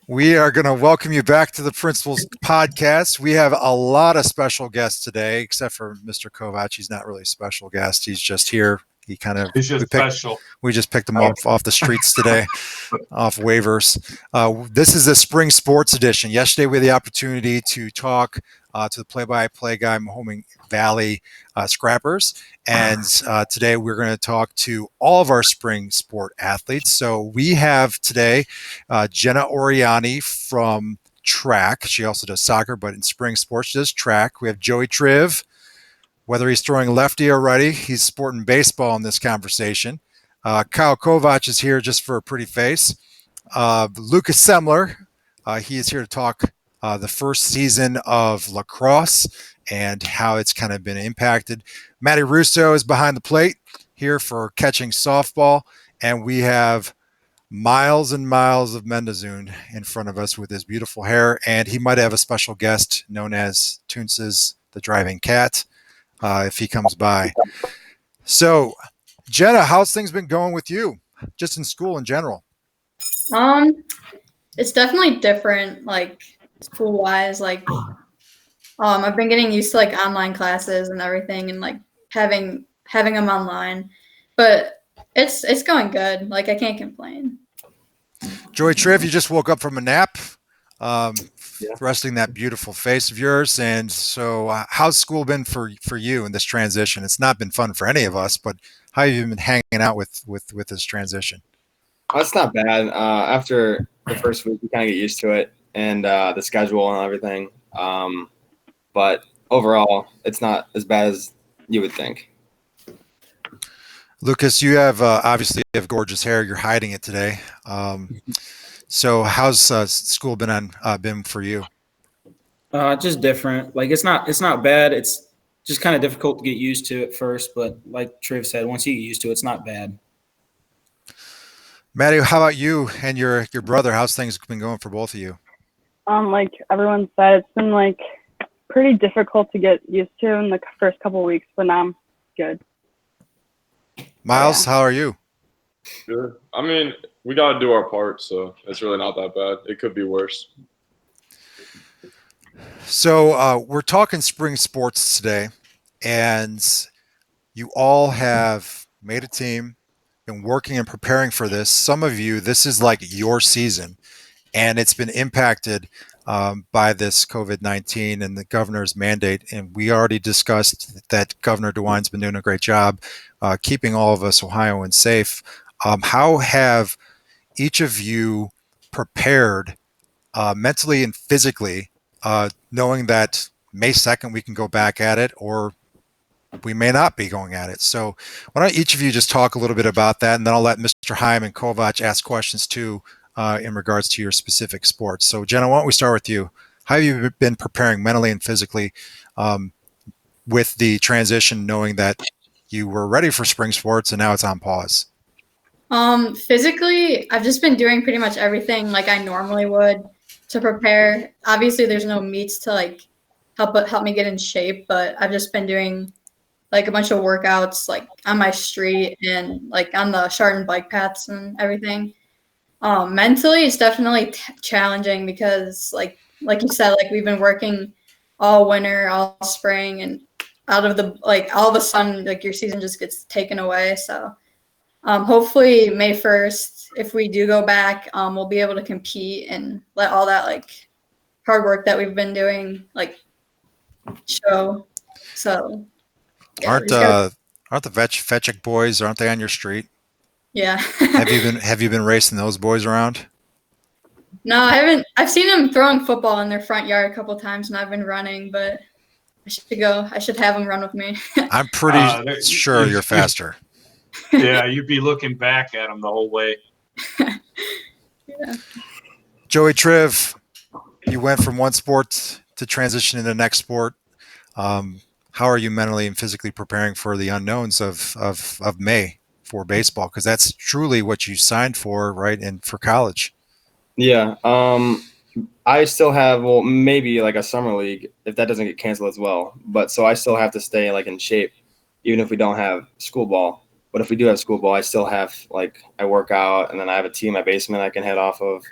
We are going to welcome you back to the Principals Podcast. We have a lot of special guests today, except for Mr. Kovac. He's not really a special guest. He's just here. It's just special. We just picked him up off the streets today, off waivers. This is the spring sports edition. Yesterday, we had the opportunity to talk to the play-by-play guy, Mahoning Valley Scrappers. And today we're going to talk to all of our spring sport athletes. So we have today Jenna Oriani from track. She also does soccer, but in spring sports, she does track. We have Joey Triv. Whether he's throwing lefty or righty, he's sporting baseball in this conversation. Kyle Kovac is here just for a pretty face. Lucas Semler, he is here to talk the first season of lacrosse and how it's kind of been impacted. Maddie Russo is behind the plate here for catching softball. And we have Myles and Myles of Mendezoon in front of us with his beautiful hair. And he might have a special guest known as Toonces the Driving Cat if he comes by. So, Jenna, how's things been going with you, just in school in general? It's definitely different, like school-wise. Like, I've been getting used to like online classes and everything, and like having them online. But it's going good. Like, I can't complain. Joey Triv, you just woke up from a nap, resting that beautiful face of yours. And so, how's school been for you in this transition? It's not been fun for any of us, but how have you been hanging out with this transition? It's not bad. After the first week, you kind of get used to it and the schedule and everything. But overall, it's not as bad as you would think. Lucas, you have obviously you have gorgeous hair. You're hiding it today. So how's school been for you? Just different. Like it's not bad. It's just kind of difficult to get used to at first, but like Triv said, once you get used to it, it's not bad. Maddie, how about you and your brother? How's things been going for both of you? Like everyone said, it's been like pretty difficult to get used to in the first couple of weeks, but now I'm good. Myles, how are you? Good. I mean, we got to do our part, so it's really not that bad. It could be worse. So we're talking spring sports today, and you all have made a team, been working and preparing for this. Some of you, this is like your season, and it's been impacted by this COVID-19 and the governor's mandate. And we already discussed that Governor DeWine's been doing a great job keeping all of us Ohioans safe. How have each of you prepared mentally and physically, knowing that May 2nd we can go back at it, or we may not be going at it? So why don't each of you just talk a little bit about that, and then I'll let Mr. Heim and Kovac ask questions too in regards to your specific sports. So Jenna, why don't we start with you? How have you been preparing mentally and physically with the transition, knowing that you were ready for spring sports and now it's on pause? Physically, I've just been doing pretty much everything like I normally would to prepare. Obviously, there's no meets to like help me get in shape, but I've just been doing like a bunch of workouts like on my street and like on the Chardon bike paths and everything. Mentally, it's definitely challenging because like you said, like we've been working all winter, all spring, and all of a sudden, like your season just gets taken away. So hopefully May 1st, if we do go back, we'll be able to compete and let all that like hard work that we've been doing like show. So yeah, aren't the Fetchick boys, aren't they on your street? Yeah. Have you been racing those boys around? No, I haven't. I've seen them throwing football in their front yard a couple of times, and I've been running, but I should go. I should have them run with me. I'm pretty sure you're faster. Yeah, you'd be looking back at them the whole way. Yeah. Joey Triv, you went from one sport to transition into the next sport. How are you mentally and physically preparing for the unknowns of May for baseball? Because that's truly what you signed for, right? And for college. Yeah. I still have, maybe like a summer league if that doesn't get canceled as well. But so I still have to stay like in shape, even if we don't have school ball. But if we do have school ball, I still have I work out, and then I have a tee in my basement I can head off of.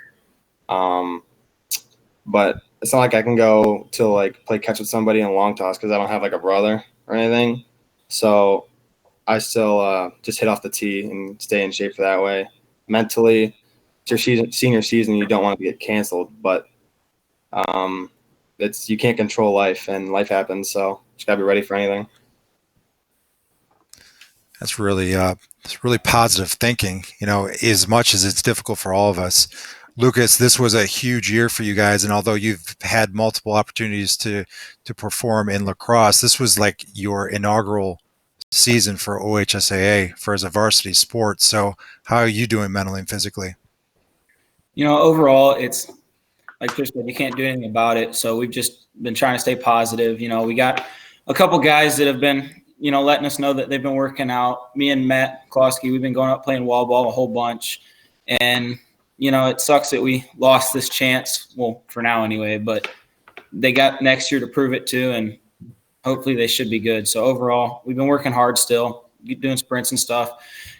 But it's not like I can go to like play catch with somebody in long toss because I don't have like a brother or anything. So I still just hit off the tee and stay in shape for that way. Mentally, it's your senior season. You don't want to get canceled, but you can't control life, and life happens. So just gotta be ready for anything. That's really positive thinking. As much as it's difficult for all of us. Lucas, this was a huge year for you guys, and although you've had multiple opportunities to perform in lacrosse, this was like your inaugural season for OHSAA as a varsity sport. So, how are you doing mentally and physically? Overall, it's like Chris said, you can't do anything about it. So we've just been trying to stay positive. We got a couple guys that have been, letting us know that they've been working out. Me and Matt Klosky, we've been going out playing wall ball a whole bunch, and it sucks that we lost this chance. Well, for now anyway, but they got next year to prove it too, and hopefully they should be good. So overall, we've been working hard still, doing sprints and stuff,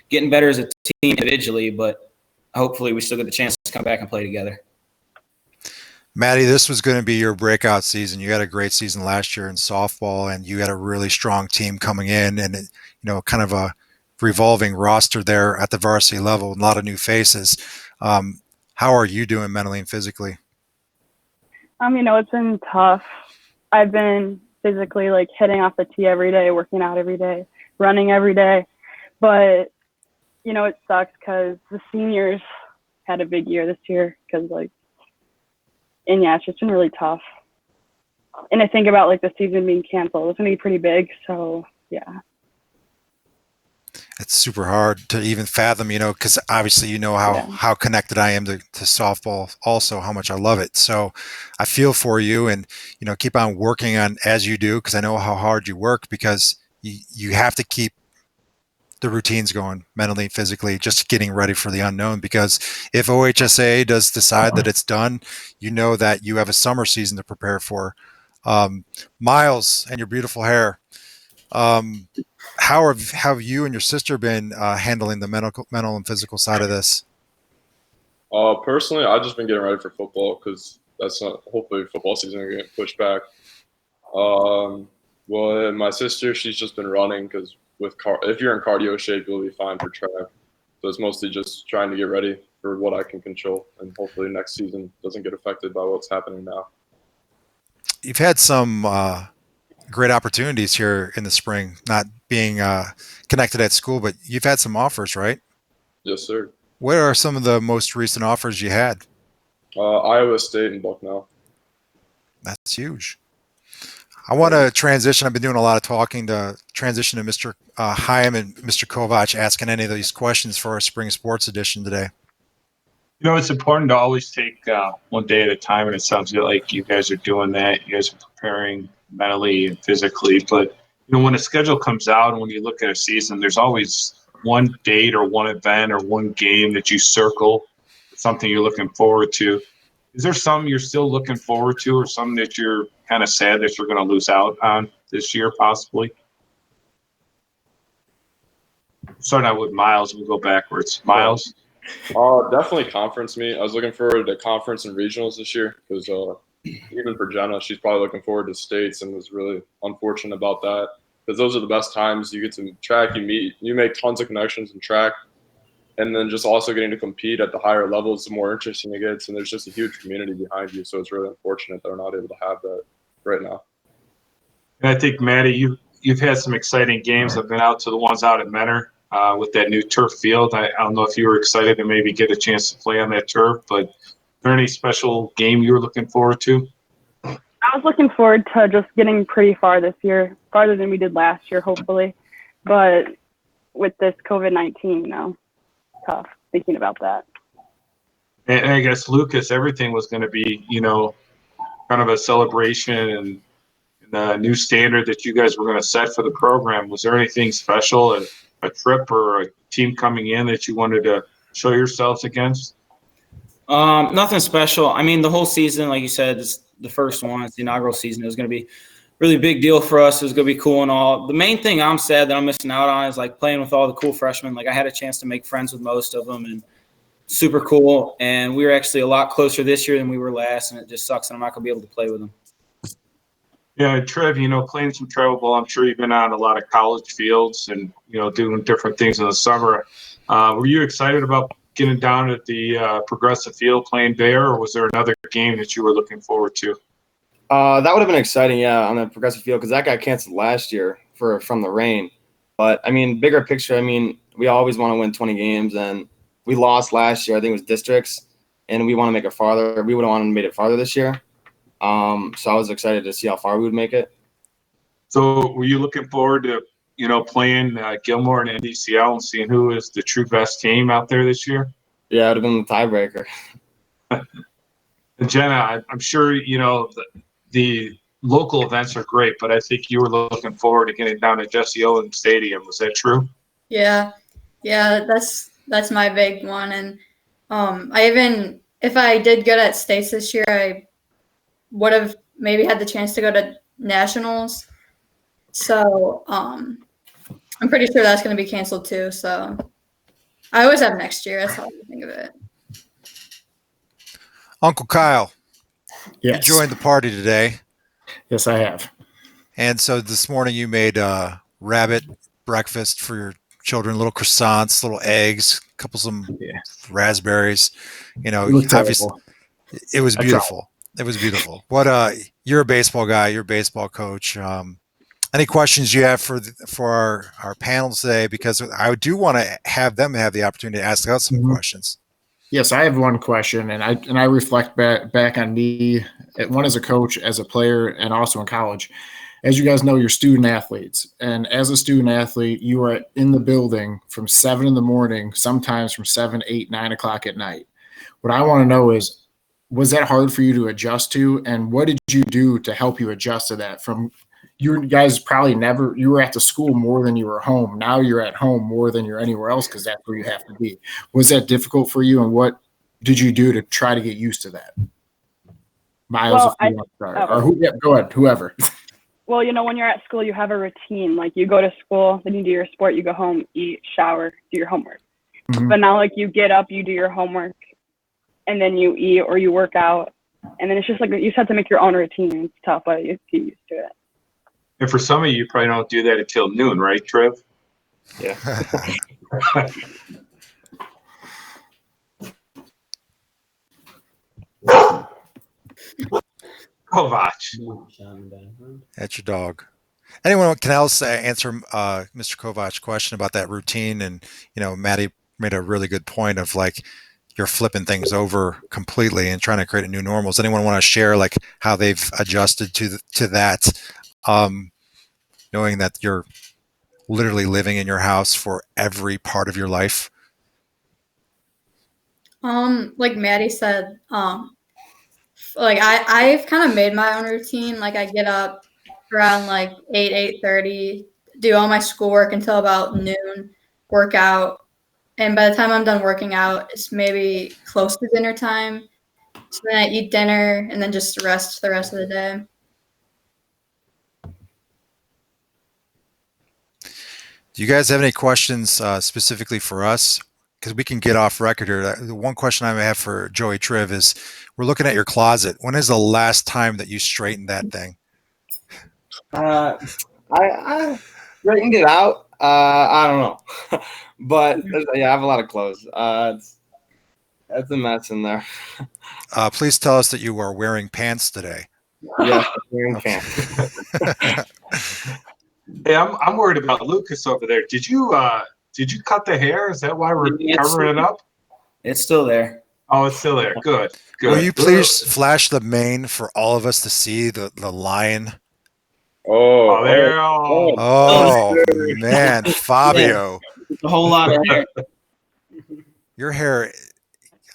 getting better as a team individually, but hopefully we still get the chance to come back and play together. Maddie, this was going to be your breakout season. You had a great season last year in softball, and you had a really strong team coming in, and kind of a revolving roster there at the varsity level, and a lot of new faces. How are you doing mentally and physically? It's been tough. I've been physically like hitting off the tee every day, working out every day, running every day. But, it sucks because the seniors had a big year this year it's just been really tough. And I think about the season being canceled. It's going to be pretty big. So, yeah. It's super hard to even fathom, because obviously how connected I am to softball, also how much I love it. So I feel for you, and keep on working on as you do, because I know how hard you work, because you have to keep the routines going mentally, physically, just getting ready for the unknown. Because if OHSAA does decide that it's done, that you have a summer season to prepare for. Myles, and your beautiful hair. How have you and your sister been handling the mental and physical side of this? Personally, I've just been getting ready for football because hopefully football season will get pushed back. Well, my sister, she's just been running because if you're in cardio shape, you'll be fine for track. So it's mostly just trying to get ready for what I can control, and hopefully next season doesn't get affected by what's happening now. You've had some great opportunities here in the spring, not being connected at school, but you've had some offers, right? Yes, sir. What are some of the most recent offers you had? Iowa State and Bucknell. That's huge. I want to transition. I've been doing a lot of talking to transition to Mr. Chaim and Mr. Kovac, asking any of these questions for our spring sports edition today. It's important to always take one day at a time, and it sounds like you guys are doing that. You guys are preparing mentally and physically. But, when a schedule comes out and when you look at a season, there's always one date or one event or one game that you circle, something you're looking forward to. Is there something you're still looking forward to, or something that you're kind of sad that you're going to lose out on this year, possibly? Starting out with Myles, we'll go backwards. Myles? Definitely conference meet. I was looking forward to conference and regionals this year because even for Jenna, she's probably looking forward to states, and was really unfortunate about that because those are the best times. You get to track, you make tons of connections in track, and then just also getting to compete at the higher levels, the more interesting it gets, and there's just a huge community behind you. So it's really unfortunate that we're not able to have that right now. And I think, Maddie, you've had some exciting games. I've been out to the ones out at Menor with that new turf field. I don't know if you were excited to maybe get a chance to play on that turf, but is there any special game you were looking forward to? I was looking forward to just getting pretty far this year, farther than we did last year, hopefully. But with this COVID-19, tough thinking about that. And I guess, Lucas, everything was going to be, kind of a celebration and a new standard that you guys were going to set for the program. Was there anything special, a trip or a team coming in that you wanted to show yourselves against? Nothing special. I mean, the whole season, like you said, it's the first one. It's the inaugural season. It was going to be a really big deal for us. It was going to be cool and all. The main thing I'm sad that I'm missing out on is playing with all the cool freshmen. I had a chance to make friends with most of them, and super cool. And we were actually a lot closer this year than we were last, and it just sucks that I'm not going to be able to play with them. Yeah, Trev, playing some travel ball, I'm sure you've been on a lot of college fields and, doing different things in the summer. Were you excited about getting down at the Progressive Field playing there, or was there another game that you were looking forward to? That would have been exciting, yeah, on the Progressive Field, because that got canceled last year from the rain. But, I mean, bigger picture, I mean, we always want to win 20 games, and we lost last year. I think it was districts, and we want to make it farther. We would have wanted to make it farther this year. So I was excited to see how far we would make it. So were you looking forward to, playing Gilmore and NDCL and seeing who is the true best team out there this year? Yeah, it would have been the tiebreaker. And Jenna, I'm sure, the local events are great, but I think you were looking forward to getting down to Jesse Owens Stadium. Was that true? Yeah, that's my big one. And if I did good at states this year, I would have maybe had the chance to go to nationals. So I'm pretty sure that's going to be canceled too. So I always have next year. That's how I think of it. Uncle Kyle, Yes. you joined the party today. Yes, I have. And so this morning you made rabbit breakfast for your children, little croissants, little eggs, some raspberries. It looked obviously terrible. it was I tried. beautiful. It was beautiful. What you're a baseball guy, you're a baseball coach. Any questions you have for our panel today? Because I do want to have them have the opportunity to ask us some questions. Yes, I have one question, and I reflect back on me, one as a coach, as a player, and also in college. As you guys know, you're student athletes, and as a student athlete, you are in the building from 7 in the morning, sometimes from 7, 8, 9 o'clock at night. What I want to know is, was that hard for you to adjust to, and what did you do to help you adjust to that? From you guys probably you were at the school more than you were home. Now you're at home more than you're anywhere else because that's where you have to be. Was that difficult for you, and what did you do to try to get used to that? Myles, Well, if you want to start. Or go ahead, whoever. Well, when you're at school, you have a routine. Like, you go to school, then you do your sport, you go home, eat, shower, do your homework. Mhm. But now, you get up, you do your homework, and then you eat or you work out. And then it's just you just have to make your own routine. It's tough, but you get used to it. And for some of you probably don't do that until noon, right, Trev? Yeah. Kovac. That's your dog. Anyone can else answer Mr. Kovac's question about that routine? And Maddie made a really good point of you're flipping things over completely and trying to create a new normal. Does anyone want to share how they've adjusted to that, knowing that you're literally living in your house for every part of your life? Like Maddie said, I've kind of made my own routine. I get up around 8:30, do all my schoolwork until about noon, work out. And by the time I'm done working out, it's maybe close to dinner time. So then I eat dinner and then just rest the rest of the day. Do you guys have any questions specifically for us? Because we can get off record here. The one question I have for Joey Triv is, we're looking at your closet. When is the last time that you straightened that thing? I straightened it out. I don't know. But I have a lot of clothes. That's a mess in there. Please tell us that you are wearing pants today. Yeah, wearing pants. Hey, I'm worried about Lucas over there. Did you cut the hair? Is that why we're covering it up? It's still there. Oh, it's still there. Good. Will you please flash the mane for all of us to see the lion? Oh, there. Oh, Oh man, Fabio. A whole lot of hair. Your hair,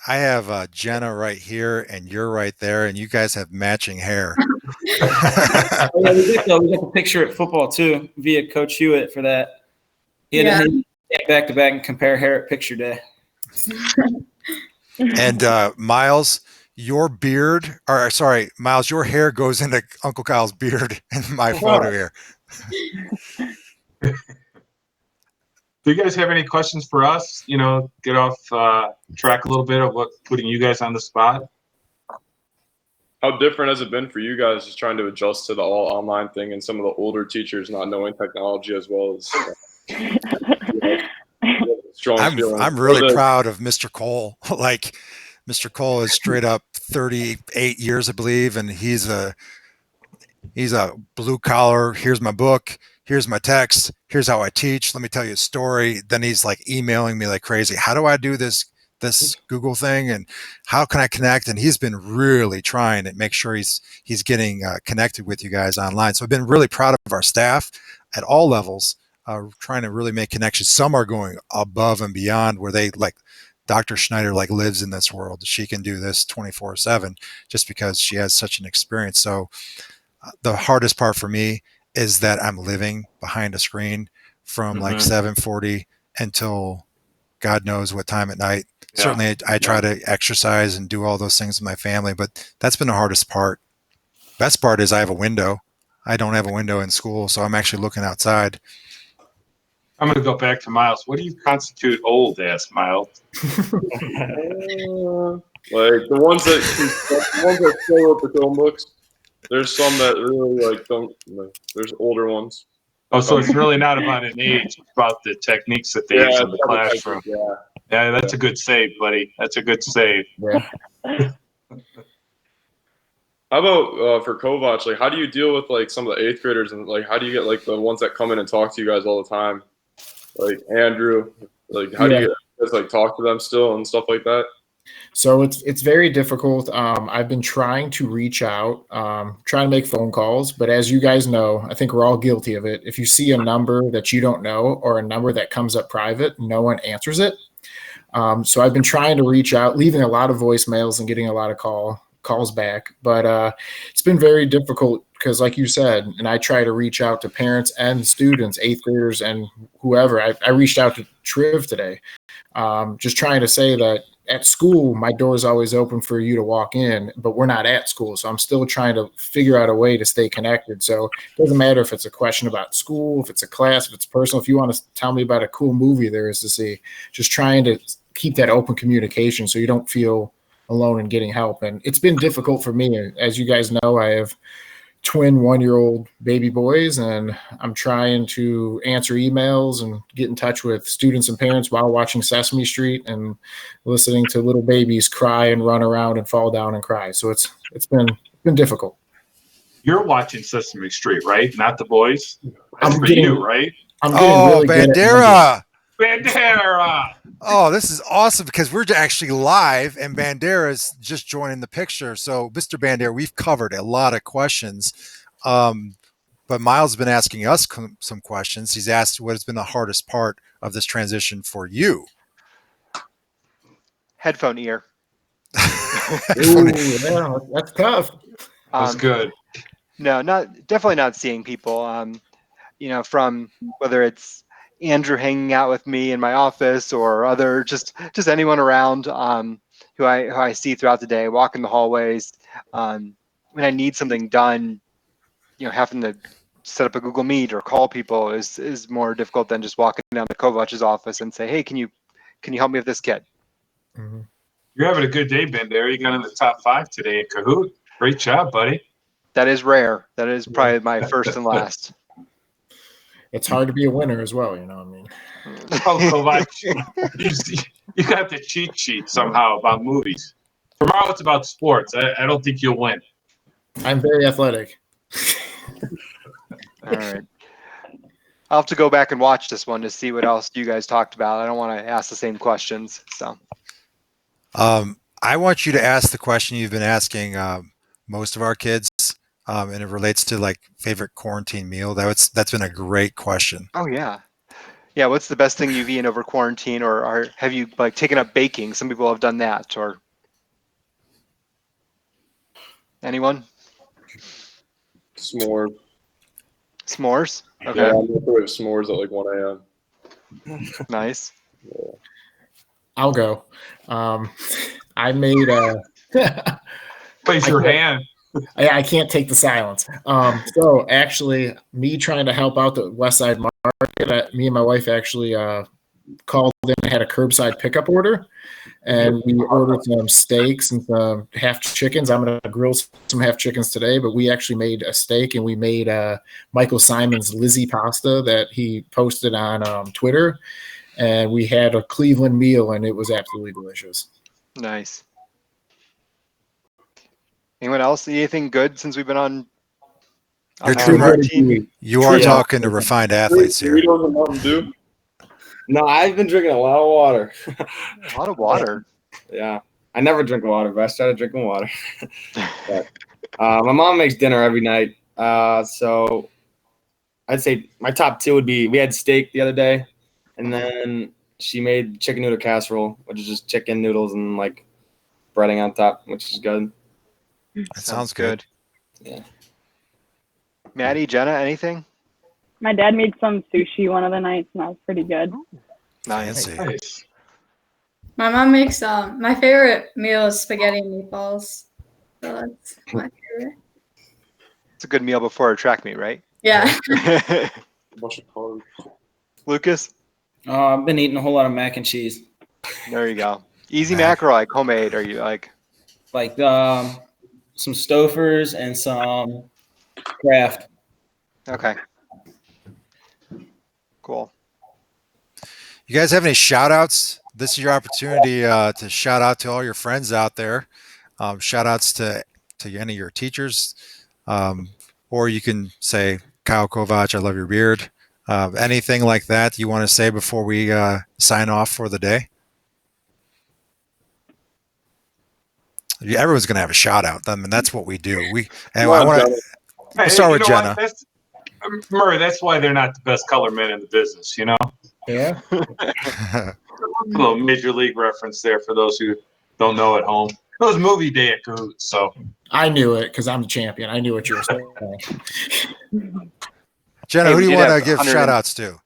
I have Jenna right here and you're right there, and you guys have matching hair. Oh, yeah, we got the picture at football too via Coach Hewitt for that. He had to back to back and compare hair at picture day. And Myles, your hair goes into Uncle Kyle's beard in my photo here. Do you guys have any questions for us? You know, get off track a little bit of putting you guys on the spot. How different has it been for you guys just trying to adjust to the all online thing and some of the older teachers not knowing technology as well as strong feeling? I'm really proud of Mr. Cole. Like, Mr. Cole is straight up 38 years, I believe, and he's a blue collar. Here's my book. Here's my text. Here's how I teach. Let me tell you a story. Then he's like emailing me like crazy. How do I do this Google thing, and how can I connect? And he's been really trying to make sure he's getting connected with you guys online. So I've been really proud of our staff at all levels, trying to really make connections. Some are going above and beyond where they like. Dr. Schneider like lives in this world. She can do this 24/7 just because she has such an experience. So the hardest part for me is that I'm living behind a screen from like 7:40 until God knows what time at night. Yeah. Certainly I try to exercise and do all those things with my family, but that's been the hardest part. Best part is I have a window. I don't have a window in school, so I'm actually looking outside. I'm going to go back to Myles. What do you constitute old as, Myles? Like the ones that show up the film books. There's some that really like don't. There's older ones. Oh, so it's really not about an age; it's about the techniques that they use in the classroom. Yeah, that's a good save, buddy. That's a good save. Yeah. How about for Kovac? Like, how do you deal with like some of the 8th graders, and like how do you get like the ones that come in and talk to you guys all the time? Like Andrew, like how do you guys like talk to them still and stuff like that? So it's very difficult. I've been trying to reach out, trying to make phone calls, but as you guys know, I think we're all guilty of it. If you see a number that you don't know or a number that comes up private, no one answers it. So I've been trying to reach out, leaving a lot of voicemails and getting a lot of calls back, but it's been very difficult because, like you said, and I try to reach out to parents and students, 8th graders and whoever. I reached out to Triv today, just trying to say that at school, my door is always open for you to walk in, but we're not at school. So I'm still trying to figure out a way to stay connected. So it doesn't matter if it's a question about school, if it's a class, if it's personal, if you want to tell me about a cool movie there is to see, just trying to keep that open communication so you don't feel alone in getting help. And it's been difficult for me. As you guys know, I have twin 1-year-old baby boys, and I'm trying to answer emails and get in touch with students and parents while watching Sesame Street and listening to little babies cry and run around and fall down and cry. So it's been difficult. You're watching Sesame Street, right? Not the boys. That's for you, right? I'm getting really Bandera. Bandera. Oh, this is awesome because we're actually live and Bandera's just joining the picture. So, Mr. Bandera, we've covered a lot of questions, but Myles has been asking us some questions. He's asked what has been the hardest part of this transition for you. Headphone ear. Ooh, yeah, that's tough. That's good. No, definitely not seeing people. You know, from whether it's Andrew hanging out with me in my office or other just anyone around who I see throughout the day, walking the hallways. When I need something done, you know, having to set up a Google Meet or call people is more difficult than just walking down to Kovac's office and say, hey, can you help me with this kid? Mm-hmm. You're having a good day, Bandera. You got in the top 5 today at Kahoot. Great job, buddy. That is rare. That is probably my first and last. It's hard to be a winner as well, you know what I mean? Oh, Kovac, you got the cheat sheet somehow about movies. Tomorrow it's about sports. I don't think you'll win. I'm very athletic. All right. I'll have to go back and watch this one to see what else you guys talked about. I don't want to ask the same questions. So, I want you to ask the question you've been asking most of our kids, and it relates to like favorite quarantine meal. That's been a great question. Oh yeah. Yeah, what's the best thing you've eaten over quarantine, or have you like taken up baking? Some people have done that, or anyone? S'mores. S'mores? Okay. Yeah, I'm gonna with s'mores at like 1 a.m. Nice. Yeah. I'll go. I made Place your hand. I can't take the silence. So actually, me trying to help out the West Side Market, me and my wife actually called in and had a curbside pickup order, and we ordered some steaks and some half chickens. I'm gonna grill some half chickens today, but we actually made a steak, and we made Michael Simon's Lizzie pasta that he posted on Twitter, and we had a Cleveland meal, and it was absolutely delicious. Nice. Anyone else? Anything good since we've been on? You're the true, right? quarantine? You are Yeah. talking to refined athletes here. Doritos and Mountain Dew. No, I've been drinking a lot of water. A lot of water. Yeah, I never drink water, but I started drinking water. But, my mom makes dinner every night, so I'd say my top two would be we had steak the other day, and then she made chicken noodle casserole, which is just chicken noodles and like breading on top, which is good. That sounds good. Yeah. Maddie, Jenna, anything? My dad made some sushi one of the nights, and that was pretty good. Nice. Fancy. Nice. My mom makes my favorite meal is spaghetti and meatballs. So that's my favorite. It's a good meal before a track meet, right? Yeah. A bunch of carbs. Lucas, I've been eating a whole lot of mac and cheese, there you go. Easy Mac. mac or like homemade? Are you like? like some Stofers and some Kraft. Okay. Cool. You guys have any shout outs? This is your opportunity to shout out to all your friends out there. Shout outs to any of your teachers. Or you can say, Kyle Kovac, I love your beard. Anything like that you want to say before we sign off for the day? Everyone's going to have a shout out. I mean, that's what we do. I want to. We'll start with Jenna. Murray, that's why they're not the best color men in the business, you know? Yeah. A little major league reference there for those who don't know at home. It was movie day at Cahoots, so. I knew it because I'm the champion. I knew what you were saying. Jenna, Hey, who we do you did want to have give 100 shout outs to?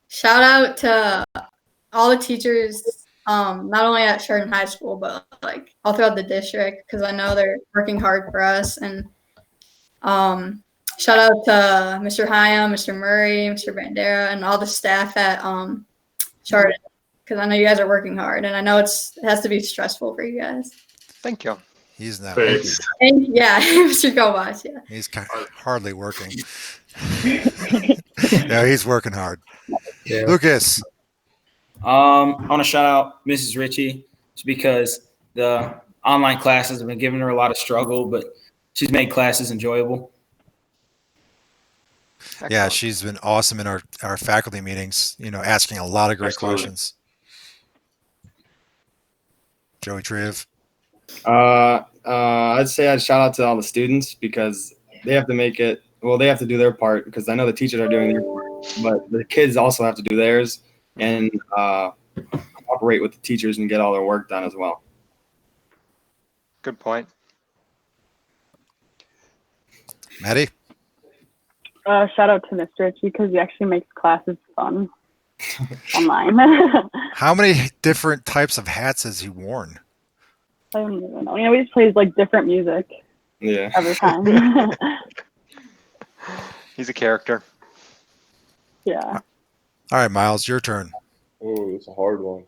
Shout out to all the teachers, not only at Sheridan High School, but like all throughout the district, because I know they're working hard for us. And shout out to Mr. Hyam, Mr. Murray, Mr. Bandera, and all the staff at Sheridan, because I know you guys are working hard, and I know it has to be stressful for you guys. Thank you. He's not Thanks. working. And yeah, Mr. Kovac, yeah. He's hardly working. No, he's working hard. Yeah. Lucas. I want to shout out Mrs. Ritchie just because the online classes have been giving her a lot of struggle, but she's made classes enjoyable. Excellent. Yeah, she's been awesome in our faculty meetings, asking a lot of great Absolutely. questions. Joey Triv. I'd say I'd shout out to all the students because they have to make it. Well, they have to do their part because I know the teachers are doing their part, but the kids also have to do theirs and cooperate with the teachers and get all their work done as well. Good point. Maddie. Shout out to Mr. Ritchie because he actually makes classes fun online. How many different types of hats has he worn? I don't even know. He just plays like different music Yeah. every time. He's a character. Yeah. All right, Myles, your turn. Oh, it's a hard one.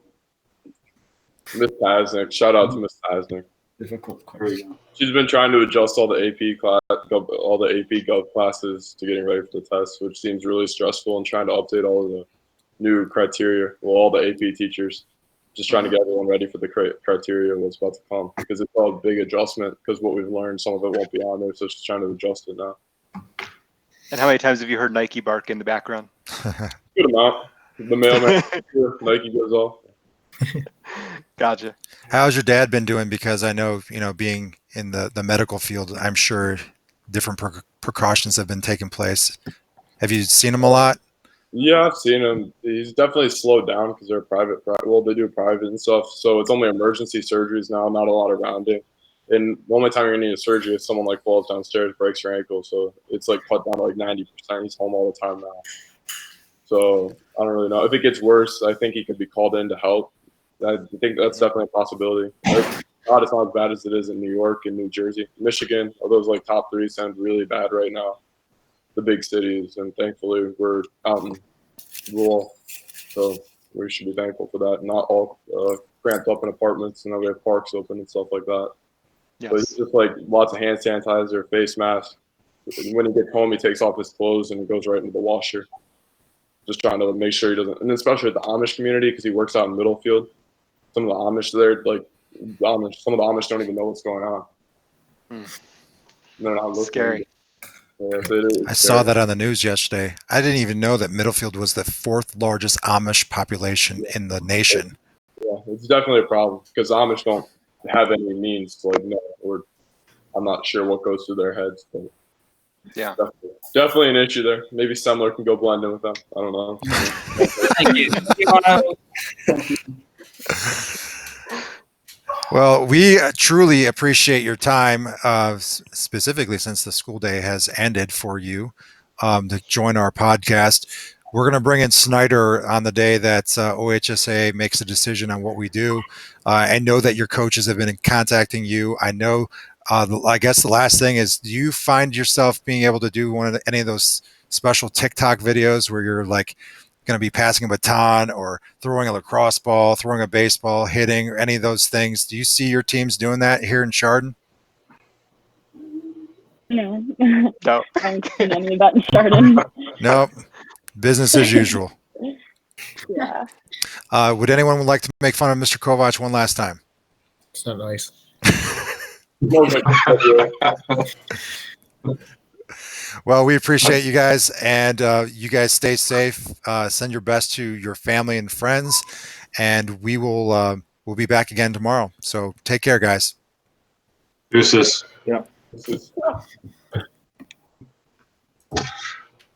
Miss Tasnick. Shout out to Miss Tasnick. Difficult question. She's been trying to adjust all the AP Gov classes to getting ready for the test, which seems really stressful, and trying to update all of the new criteria. Well, all the AP teachers, just trying to get everyone ready for the criteria what's about to come, because it's all a big adjustment. Because what we've learned, some of it won't be on there, so she's trying to adjust it now. And how many times have you heard Nike bark in the background? Good amount. The mailman, Nike goes off. Gotcha. How's your dad been doing? Because I know, being in the medical field, I'm sure different precautions have been taking place. Have you seen him a lot? Yeah, I've seen him. He's definitely slowed down because they're private. Well, they do private and stuff, so it's only emergency surgeries now, not a lot of rounding. And the only time you're gonna need a surgery is someone like falls downstairs, breaks your ankle. So it's like cut down to like 90%. He's home all the time now. So I don't really know. If it gets worse, I think he could be called in to help. I think that's definitely a possibility. God, it's not as bad as it is in New York and New Jersey. Michigan, all those like top three sound really bad right now. The big cities, and thankfully we're out in rural, so we should be thankful for that. Not all cramped up in apartments, and we have parks open and stuff like that. But it's just like lots of hand sanitizer, face mask. When he gets home, he takes off his clothes and he goes right into the washer. Just trying to make sure he doesn't, and especially with the Amish community, because he works out in Middlefield. Some of the Amish there, like some of the Amish don't even know what's going on. They're not looking. Scary. Yeah, so I saw that on the news yesterday. I didn't even know that Middlefield was the fourth largest Amish population in the nation. Yeah, it's definitely a problem because Amish don't have any means to like know, or I'm not sure what goes through their heads. But Yeah. definitely an issue there. Maybe Semler can go blend in with them. I don't know. Thank you. Well, we truly appreciate your time, specifically since the school day has ended for you, to join our podcast. We're going to bring in Snyder on the day that OHSA makes a decision on what we do. I know that your coaches have been contacting you. I know. I guess the last thing is, do you find yourself being able to do any of those special TikTok videos where you're like going to be passing a baton or throwing a lacrosse ball, throwing a baseball, hitting, or any of those things? Do you see your teams doing that here in Chardon? No. No. I haven't seen any of that in Chardon. Nope. Business as usual. Yeah. Would anyone like to make fun of Mr. Kovac one last time? It's not nice. Well, we appreciate you guys, and you guys stay safe. Send your best to your family and friends, and we'll be back again tomorrow. So take care, guys. Deuces. Yeah.